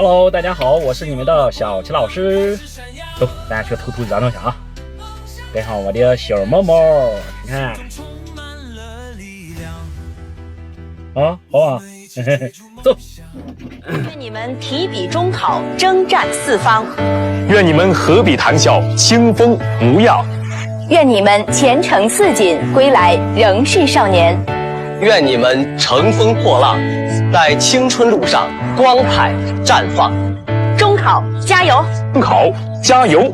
Hello， 大家好，我是你们的小齐老师。走，大家去偷偷嚷嚷一下啊！带上我的小猫猫，你看，啊，好啊，嘿嘿嘿，走。愿你们提笔中考，征战四方；愿你们合笔谈笑，清风无恙；愿你们前程似锦，归来仍是少年；愿你们乘风破浪，在青春路上光彩绽放。中考加油！中考加油！